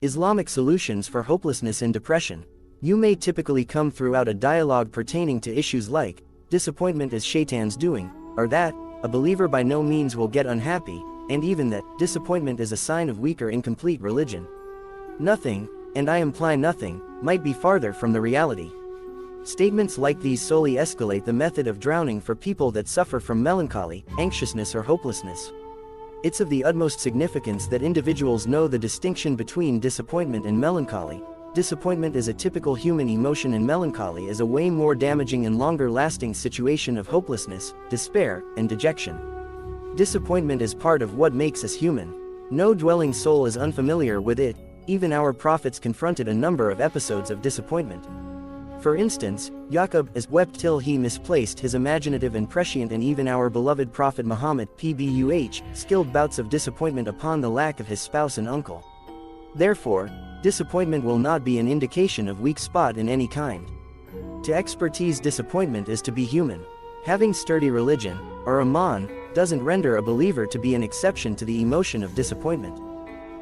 Islamic solutions for hopelessness and depression. You may typically come throughout a dialogue pertaining to issues like, disappointment is Shaitan's doing, or that, a believer by no means will get unhappy, and even that, disappointment is a sign of weak or incomplete religion. Nothing, and I imply nothing, might be farther from the reality. Statements like these solely escalate the method of drowning for people that suffer from melancholy, anxiousness or hopelessness. It's of the utmost significance that individuals know the distinction between disappointment and melancholy. Disappointment is a typical human emotion and melancholy is a way more damaging and longer-lasting situation of hopelessness, despair, and dejection. Disappointment is part of what makes us human. No dwelling soul is unfamiliar with it, even our prophets confronted a number of episodes of disappointment. For instance, Yaqub as wept till he misplaced his imaginative and prescient, and even our beloved Prophet Muhammad PBUH skilled bouts of disappointment upon the lack of his spouse and uncle. Therefore, disappointment will not be an indication of weak spot in any kind. To expertise disappointment is to be human. Having sturdy religion, or Iman, doesn't render a believer to be an exception to the emotion of disappointment.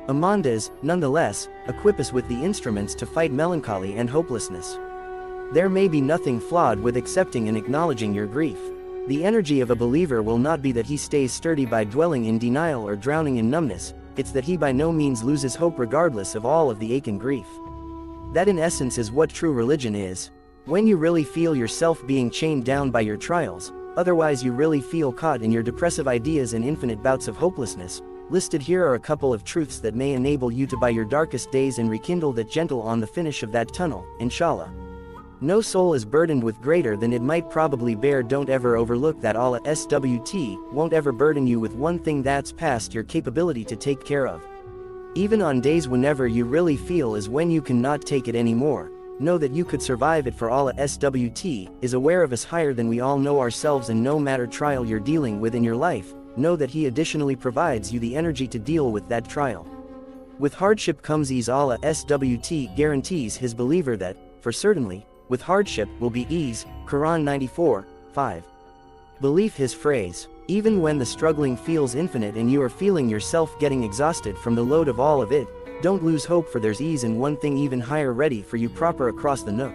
Iman does, nonetheless, equip us with the instruments to fight melancholy and hopelessness. There may be nothing flawed with accepting and acknowledging your grief. The energy of a believer will not be that he stays sturdy by dwelling in denial or drowning in numbness, it's that he by no means loses hope regardless of all of the ache and grief. That in essence is what true religion is. When you really feel yourself being chained down by your trials, otherwise you really feel caught in your depressive ideas and infinite bouts of hopelessness, listed here are a couple of truths that may enable you to by your darkest days and rekindle that gentle on the finish of that tunnel, inshallah. No soul is burdened with greater than it might probably bear. Don't ever overlook that Allah SWT won't ever burden you with one thing that's past your capability to take care of. Even on days whenever you really feel is when you cannot take it anymore, know that you could survive it, for Allah SWT is aware of us higher than we all know ourselves, and no matter trial you're dealing with in your life, know that He additionally provides you the energy to deal with that trial. With hardship comes ease. Allah SWT guarantees His believer that, for certainly, with hardship will be ease, Quran 94:5. Believe His phrase. Even when the struggling feels infinite and you are feeling yourself getting exhausted from the load of all of it, don't lose hope, for there's ease in one thing even higher ready for you proper across the nook.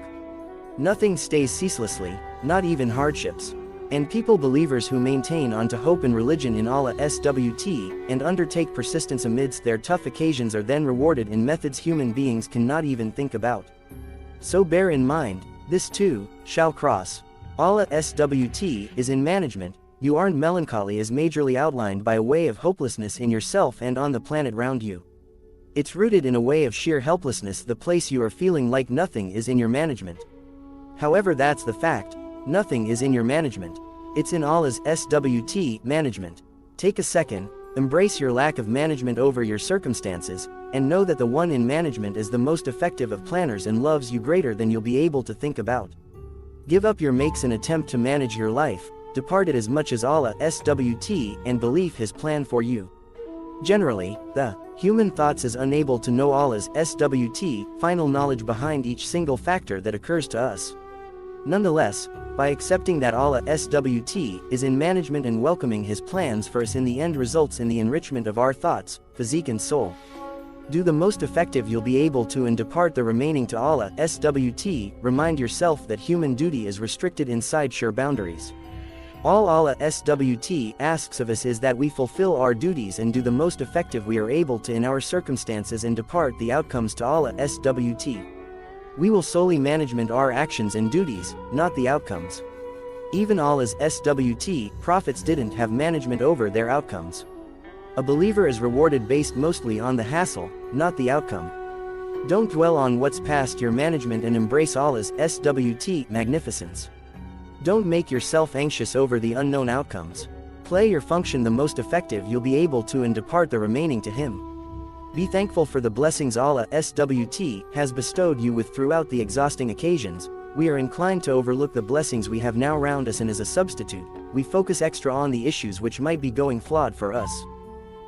Nothing stays ceaselessly, not even hardships. And people believers who maintain onto hope and religion in Allah SWT and undertake persistence amidst their tough occasions are then rewarded in methods human beings cannot even think about. So bear in mind, this too shall cross. Allah SWT is in management. You aren't melancholy as majorly outlined by a way of hopelessness in yourself and on the planet round you. It's rooted in a way of sheer helplessness. The place you are feeling like nothing is in your management. However, that's the fact. Nothing is in your management. It's in Allah's SWT management. Take a second, embrace your lack of management over your circumstances, and know that the one in management is the most effective of planners and loves you greater than you'll be able to think about. Give up your makes and attempt to manage your life, depart it as much as Allah SWT and believe His plan for you. Generally, the human thoughts is unable to know Allah's SWT final knowledge behind each single factor that occurs to us. Nonetheless, by accepting that Allah SWT is in management and welcoming His plans for us in the end results in the enrichment of our thoughts, physique and soul. Do the most effective you'll be able to and depart the remaining to Allah SWT. Remind yourself that human duty is restricted inside sure boundaries. All Allah SWT asks of us is that we fulfill our duties and do the most effective we are able to in our circumstances and depart the outcomes to Allah SWT. We will solely management our actions and duties, not the outcomes. Even Allah's SWT prophets didn't have management over their outcomes. A believer is rewarded based mostly on the hassle, not the outcome. Don't dwell on what's past your management and embrace Allah's SWT magnificence. Don't make yourself anxious over the unknown outcomes. Play your function the most effective you'll be able to and depart the remaining to Him. Be thankful for the blessings Allah SWT has bestowed you with throughout the exhausting occasions. We are inclined to overlook the blessings we have now round us, and as a substitute, we focus extra on the issues which might be going flawed for us.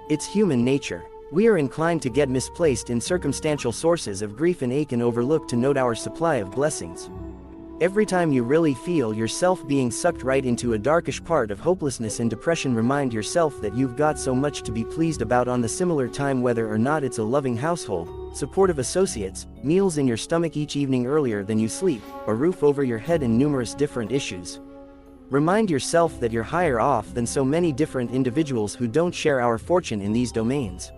It's human nature. We are inclined to get misplaced in circumstantial sources of grief and ache and overlook to note our supply of blessings. Every time you really feel yourself being sucked right into a darkish part of hopelessness and depression, remind yourself that you've got so much to be pleased about on the similar time, whether or not it's a loving household, supportive associates, meals in your stomach each evening earlier than you sleep, a roof over your head and numerous different issues. Remind yourself that you're higher off than so many different individuals who don't share our fortune in these domains.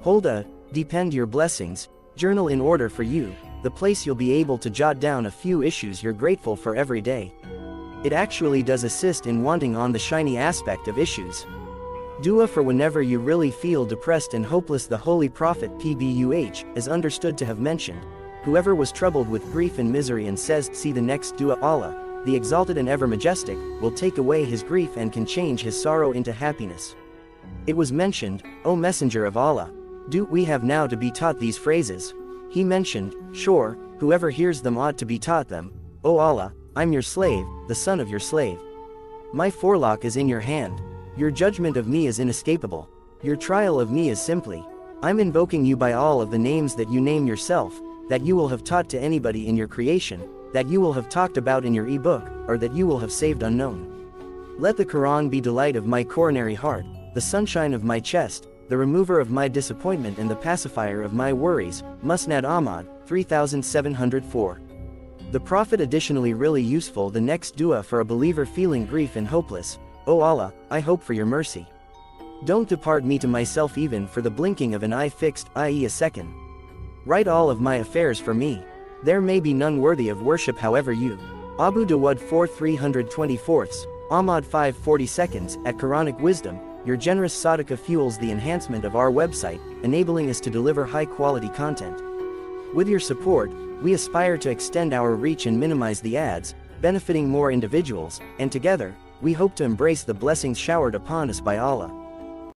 Hold a depend your blessings journal in order for you, the place you'll be able to jot down a few issues you're grateful for every day. It actually does assist in wanting on the shiny aspect of issues. Dua for whenever you really feel depressed and hopeless. The Holy Prophet Pbuh is understood to have mentioned, whoever was troubled with grief and misery and says, see the next dua, Allah, the exalted and ever majestic, will take away his grief and can change his sorrow into happiness. It was mentioned, O Messenger of Allah, do we have now to be taught these phrases? He mentioned, sure, whoever hears them ought to be taught them. O Allah, I'm your slave, the son of your slave. My forelock is in your hand. Your judgment of me is inescapable. Your trial of me is simply, I'm invoking you by all of the names that you name yourself, that you will have taught to anybody in your creation, that you will have talked about in your e-book, or that you will have saved unknown. Let the Quran be delight of my coronary heart, the sunshine of my chest, the remover of my disappointment and the pacifier of my worries. Musnad Ahmad, 3704. The Prophet additionally really useful the next dua for a believer feeling grief and hopeless. O Allah, I hope for your mercy. Don't depart me to myself even for the blinking of an eye fixed, i.e. a second. Write all of my affairs for me. There may be none worthy of worship however you. Abu Dawud 4 324, Ahmad 5 40 seconds. At Quranic Wisdom, your generous sadaqah fuels the enhancement of our website, enabling us to deliver high-quality content. With your support, we aspire to extend our reach and minimize the ads, benefiting more individuals, and together, we hope to embrace the blessings showered upon us by Allah.